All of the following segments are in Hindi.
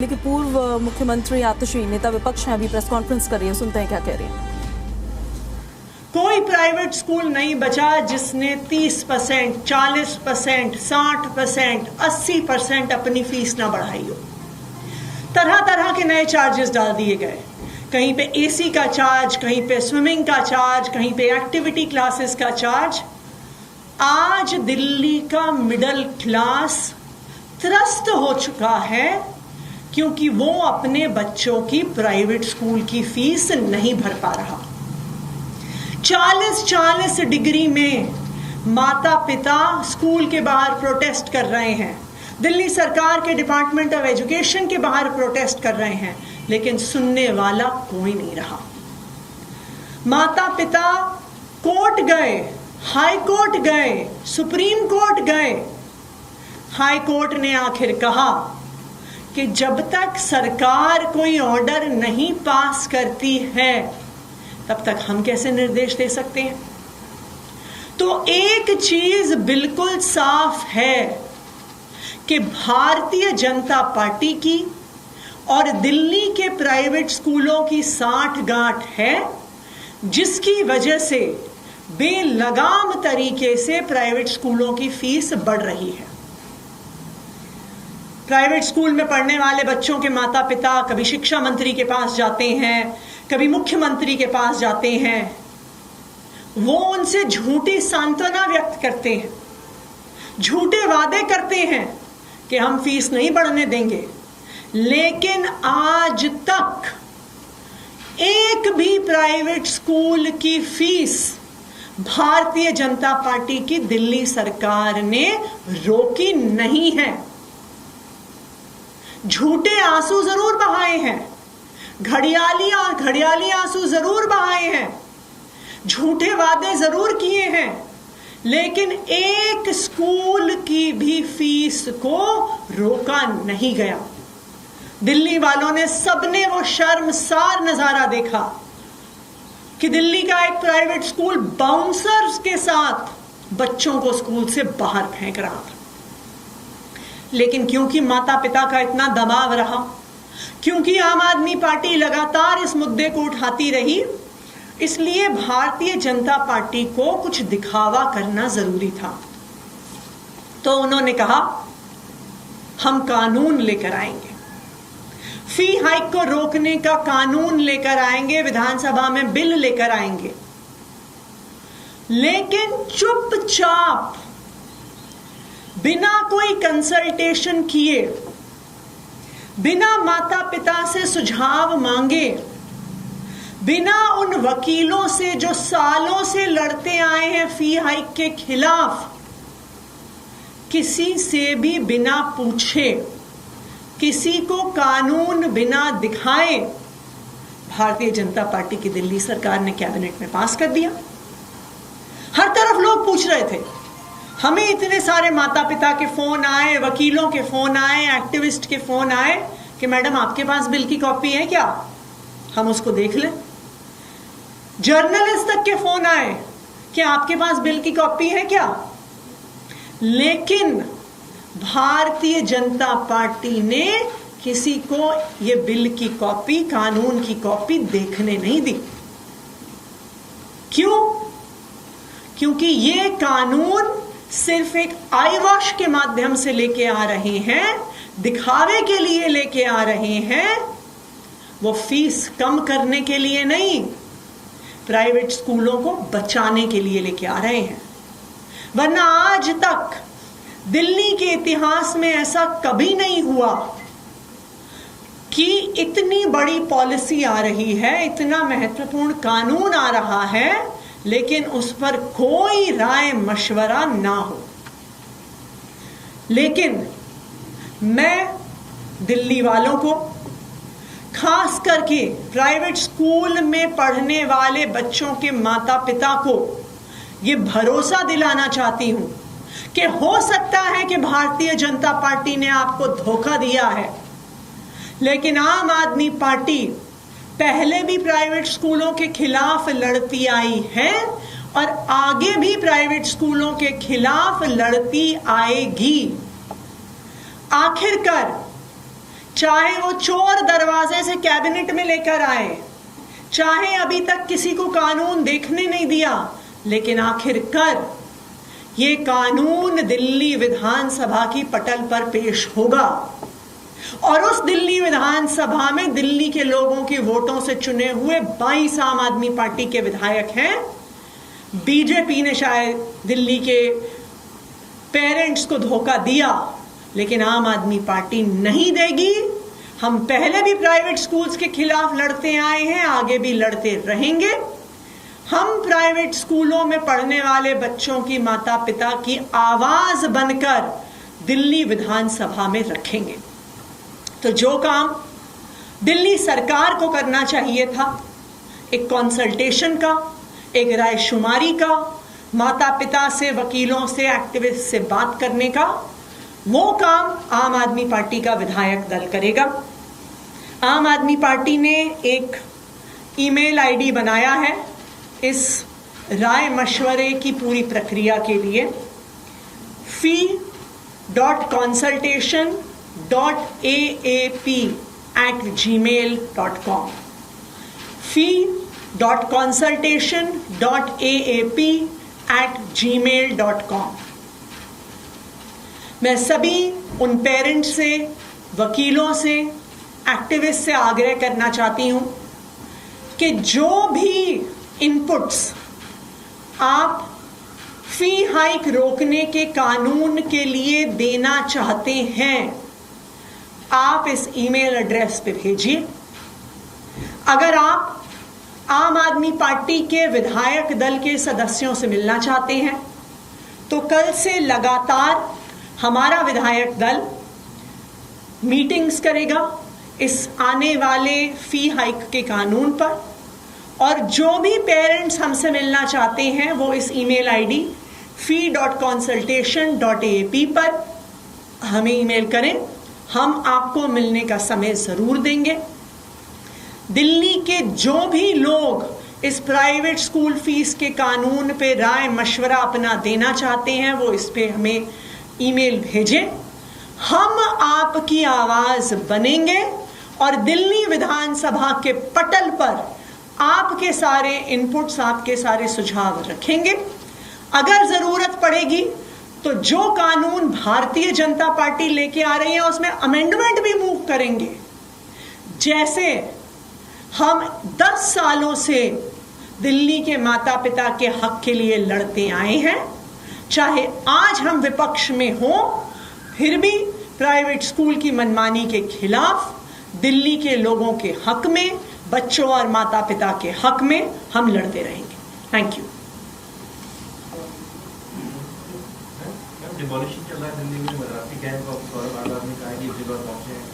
लेकिन पूर्व मुख्यमंत्री आतिशी नेता विपक्ष हैं, अभी प्रेस कॉन्फ्रेंस कर रही है, सुनते हैं क्या कह रही हैं। कोई प्राइवेट स्कूल नहीं बचा जिसने 30%, 40%, 60%, 80% अपनी फीस ना बढ़ाई हो। तरह तरह के नए चार्जेस डाल दिए गए, कहीं पे एसी का चार्ज, कहीं पे स्विमिंग का चार्ज, कहीं पे एक्टिविटी क्लासेस का चार्ज। आज दिल्ली का मिडिल क्लास त्रस्त हो चुका है क्योंकि वो अपने बच्चों की प्राइवेट स्कूल की फीस नहीं भर पा रहा। 40-40 डिग्री में माता पिता स्कूल के बाहर प्रोटेस्ट कर रहे हैं, दिल्ली सरकार के डिपार्टमेंट ऑफ एजुकेशन के बाहर प्रोटेस्ट कर रहे हैं, लेकिन सुनने वाला कोई नहीं रहा। माता पिता कोर्ट गए, हाई कोर्ट गए, सुप्रीम कोर्ट गए। हाई कोर्ट ने आखिर कहा कि जब तक सरकार कोई ऑर्डर नहीं पास करती है तब तक हम कैसे निर्देश दे सकते हैं। तो एक चीज बिल्कुल साफ है कि भारतीय जनता पार्टी की और दिल्ली के प्राइवेट स्कूलों की साठगांठ है, जिसकी वजह से बेलगाम तरीके से प्राइवेट स्कूलों की फीस बढ़ रही है। प्राइवेट स्कूल में पढ़ने वाले बच्चों के माता पिता कभी शिक्षा मंत्री के पास जाते हैं, कभी मुख्यमंत्री के पास जाते हैं। वो उनसे झूठी सांत्वना व्यक्त करते हैं, झूठे वादे करते हैं कि हम फीस नहीं बढ़ने देंगे, लेकिन आज तक एक भी प्राइवेट स्कूल की फीस भारतीय जनता पार्टी की दिल्ली सरकार ने रोकी नहीं है। झूठे आंसू जरूर बहाए हैं, घड़ियाली आंसू जरूर बहाए हैं, झूठे वादे जरूर किए हैं, लेकिन एक स्कूल की भी फीस को रोका नहीं गया। दिल्ली वालों ने सबने वो शर्मसार नजारा देखा कि दिल्ली का एक प्राइवेट स्कूल बाउंसर्स के साथ बच्चों को स्कूल से बाहर फेंक रहा था। लेकिन क्योंकि माता पिता का इतना दबाव रहा, क्योंकि आम आदमी पार्टी लगातार इस मुद्दे को उठाती रही, इसलिए भारतीय जनता पार्टी को कुछ दिखावा करना जरूरी था। तो उन्होंने कहा हम कानून लेकर आएंगे, फी हाइक को रोकने का कानून लेकर आएंगे, विधानसभा में बिल लेकर आएंगे। लेकिन चुपचाप बिना कोई कंसल्टेशन किए, बिना माता पिता से सुझाव मांगे, बिना उन वकीलों से जो सालों से लड़ते आए हैं फी हाइक के खिलाफ, किसी से भी बिना पूछे, किसी को कानून बिना दिखाए, भारतीय जनता पार्टी की दिल्ली सरकार ने कैबिनेट में पास कर दिया। हर तरफ लोग पूछ रहे थे, हमें इतने सारे माता पिता के फोन आए, वकीलों के फोन आए, एक्टिविस्ट के फोन आए कि मैडम आपके पास बिल की कॉपी है क्या, हम उसको देख लें। जर्नलिस्ट तक के फोन आए कि आपके पास बिल की कॉपी है क्या। लेकिन भारतीय जनता पार्टी ने किसी को यह बिल की कॉपी, कानून की कॉपी देखने नहीं दी। क्यों? क्योंकि ये कानून सिर्फ एक आई वॉश के माध्यम से लेके आ रहे हैं, दिखावे के लिए लेके आ रहे हैं, वो फीस कम करने के लिए नहीं, प्राइवेट स्कूलों को बचाने के लिए लेके आ रहे हैं। वरना आज तक दिल्ली के इतिहास में ऐसा कभी नहीं हुआ कि इतनी बड़ी पॉलिसी आ रही है, इतना महत्वपूर्ण कानून आ रहा है, लेकिन उस पर कोई राय मशवरा ना हो। लेकिन मैं दिल्ली वालों को, खास करके प्राइवेट स्कूल में पढ़ने वाले बच्चों के माता पिता को ये भरोसा दिलाना चाहती हूं कि हो सकता है कि भारतीय जनता पार्टी ने आपको धोखा दिया है, लेकिन आम आदमी पार्टी पहले भी प्राइवेट स्कूलों के खिलाफ लड़ती आई है और आगे भी प्राइवेट स्कूलों के खिलाफ लड़ती आएगी। आखिरकार चाहे वो चोर दरवाजे से कैबिनेट में लेकर आए, चाहे अभी तक किसी को कानून देखने नहीं दिया, लेकिन आखिरकार ये कानून दिल्ली विधानसभा की पटल पर पेश होगा और उस दिल्ली विधानसभा में दिल्ली के लोगों के वोटों से चुने हुए 22 आम आदमी पार्टी के विधायक हैं। बीजेपी ने शायद दिल्ली के पेरेंट्स को धोखा दिया, लेकिन आम आदमी पार्टी नहीं देगी। हम पहले भी प्राइवेट स्कूल्स के खिलाफ लड़ते आए हैं, आगे भी लड़ते रहेंगे। हम प्राइवेट स्कूलों में पढ़ने वाले बच्चों की माता पिता की आवाज बनकर दिल्ली विधानसभा में रखेंगे। तो जो काम दिल्ली सरकार को करना चाहिए था, एक कंसल्टेशन का, एक रायशुमारी का, माता पिता से, वकीलों से, एक्टिविस्ट से बात करने का, वो काम आम आदमी पार्टी का विधायक दल करेगा। आम आदमी पार्टी ने एक ईमेल आईडी बनाया है इस राय मशवरे की पूरी प्रक्रिया के लिए, fee.consultation.aap@gmail.com fee.consultation.aap@gmail.com। मैं सभी उन पेरेंट्स से, वकीलों से, एक्टिविस्ट से आग्रह करना चाहती हूं कि जो भी इनपुट्स आप फी हाइक रोकने के कानून के लिए देना चाहते हैं, आप इस ईमेल एड्रेस पे भेजिए। अगर आप आम आदमी पार्टी के विधायक दल के सदस्यों से मिलना चाहते हैं तो कल से लगातार हमारा विधायक दल मीटिंग्स करेगा इस आने वाले फी हाइक के कानून पर, और जो भी पेरेंट्स हमसे मिलना चाहते हैं वो इस ईमेल आईडी fee.consultation.aap पर हमें ईमेल करें। हम आपको मिलने का समय जरूर देंगे। दिल्ली के जो भी लोग इस प्राइवेट स्कूल फीस के कानून पे राय मशवरा अपना देना चाहते हैं वो इस पे हमें ईमेल भेजें। हम आपकी आवाज बनेंगे और दिल्ली विधानसभा के पटल पर आपके सारे इनपुट्स, आपके सारे सुझाव रखेंगे। अगर जरूरत पड़ेगी तो जो कानून भारतीय जनता पार्टी लेके आ रही है उसमें अमेंडमेंट भी मूव करेंगे। जैसे हम 10 सालों से दिल्ली के माता पिता के हक के लिए लड़ते आए हैं, चाहे आज हम विपक्ष में हों, फिर भी प्राइवेट स्कूल की मनमानी के खिलाफ दिल्ली के लोगों के हक में, बच्चों और माता पिता के हक में हम लड़ते रहेंगे। Thank you. डिमोलिशन चल रहा है दिल्ली में, मद्रासी कैंप और सौरभ आजाद ने कहा कि इस बार पहुंचे हैं।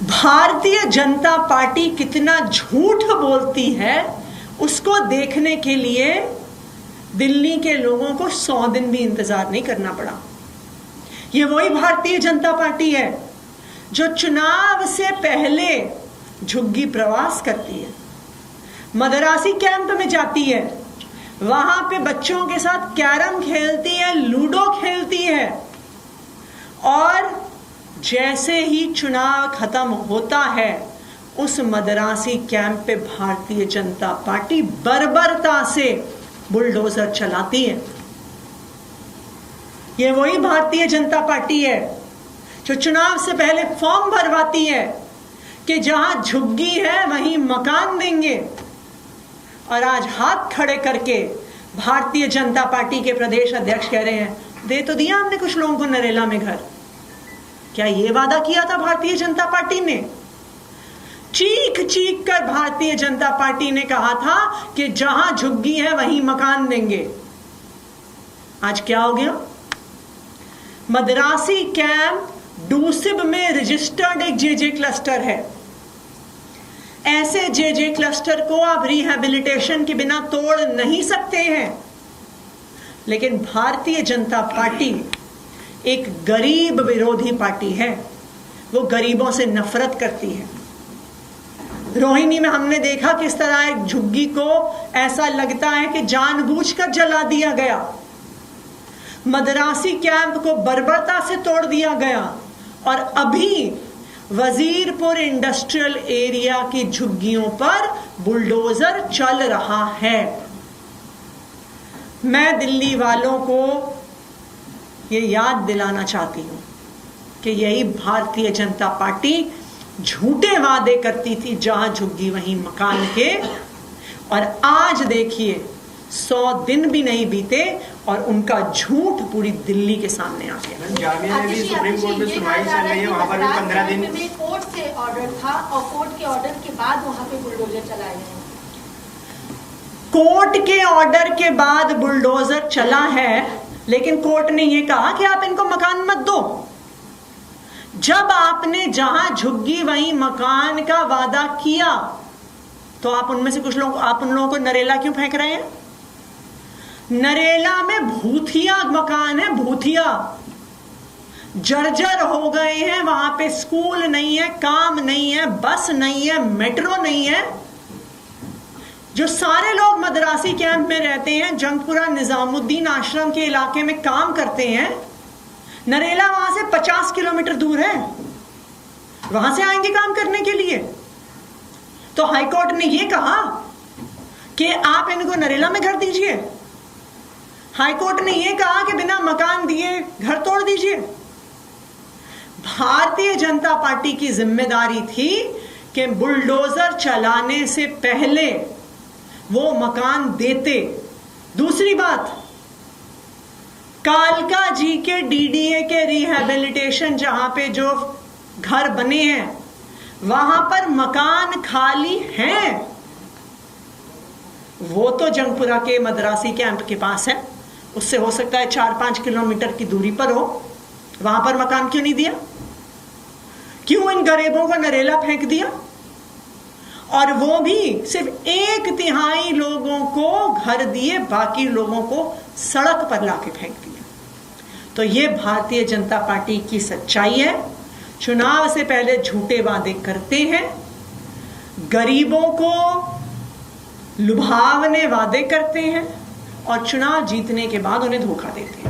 भारतीय जनता पार्टी कितना झूठ बोलती है उसको देखने के लिए दिल्ली के लोगों को 100 दिन भी इंतजार नहीं करना पड़ा। ये वही भारतीय जनता पार्टी है जो चुनाव से पहले झुग्गी प्रवास करती है, मदरासी कैंप में जाती है, वहां पे बच्चों के साथ कैरम खेलती है, लूडो खेलती है, और जैसे ही चुनाव खत्म होता है उस मदरासी कैंप पे भारतीय जनता पार्टी बर्बरता से बुलडोजर चलाती है। ये वही भारतीय जनता पार्टी है जो चुनाव से पहले फॉर्म भरवाती है कि जहां झुग्गी है वहीं मकान देंगे, और आज हाथ खड़े करके भारतीय जनता पार्टी के प्रदेश अध्यक्ष कह रहे हैं दे तो दिया हमने कुछ लोगों को नरेला में घर। क्या ये वादा किया था भारतीय जनता पार्टी ने? चीख चीख कर भारतीय जनता पार्टी ने कहा था कि जहां झुग्गी है वहीं मकान देंगे। आज क्या हो गया? मदरासी कैंप डूसिब में रजिस्टर्ड एक जेजे क्लस्टर है। ऐसे जेजे क्लस्टर को आप रिहैबिलिटेशन के बिना तोड़ नहीं सकते हैं, लेकिन भारतीय जनता पार्टी एक गरीब विरोधी पार्टी है। वो गरीबों से नफरत करती है। रोहिणी में हमने देखा किस तरह एक झुग्गी को ऐसा लगता है कि जानबूझकर जला दिया गया। मदरासी कैंप को बर्बरता से तोड़ दिया गया और अभी वजीरपुर इंडस्ट्रियल एरिया की झुग्गियों पर बुलडोजर चल रहा है। मैं दिल्ली वालों को ये याद दिलाना चाहती हूं कि यही भारतीय जनता पार्टी झूठे वादे करती थी, जहां झुग्गी वहीं मकान के, और आज देखिए 100 दिन भी नहीं बीते और उनका झूठ पूरी दिल्ली के सामने आ गया। जामिया में भी सुप्रीम कोर्ट में सुनवाई चल रही है, वहां पर भी 15 दिन कोर्ट से ऑर्डर था और कोर्ट के ऑर्डर के बाद वहां पे बुलडोजर चलाए गए। कोर्ट के ऑर्डर के बाद बुलडोजर चला है, लेकिन कोर्ट ने यह कहा कि आप इनको मकान मत दो। जब आपने जहां झुग्गी वहीं मकान का वादा किया तो आप उनमें से कुछ लोग, आप उन लोगों को नरेला क्यों फेंक रहे हैं? नरेला में भूतिया मकान है, भूतिया जर्जर हो गए हैं। वहां पे स्कूल नहीं है, काम नहीं है, बस नहीं है, मेट्रो नहीं है। जो सारे लोग मदरासी कैंप में रहते हैं, जंगपुरा निजामुद्दीन आश्रम के इलाके में काम करते हैं, नरेला वहां से 50 किलोमीटर दूर है, वहां से आएंगे काम करने के लिए। तो हाईकोर्ट ने यह कहा कि आप इनको नरेला में घर दीजिए। हाईकोर्ट ने यह कहा कि बिना मकान दिए घर तोड़ दीजिए। भारतीय जनता पार्टी की जिम्मेदारी थी कि बुलडोजर चलाने से पहले वो मकान देते। दूसरी बात, कालका जी के डीडीए के रिहैबिलिटेशन जहां पे जो घर बने हैं वहां पर मकान खाली हैं। वो तो जंगपुरा के मदरासी कैंप के पास है, उससे हो सकता है 4-5 किलोमीटर की दूरी पर हो। वहां पर मकान क्यों नहीं दिया? क्यों इन गरीबों को नरेला फेंक दिया? और वो भी सिर्फ 1/3 लोगों को घर दिए, बाकी लोगों को सड़क पर लाके फेंक दिया। तो ये भारतीय जनता पार्टी की सच्चाई है। चुनाव से पहले झूठे वादे करते हैं, गरीबों को लुभावने वादे करते हैं और चुनाव जीतने के बाद उन्हें धोखा देते हैं।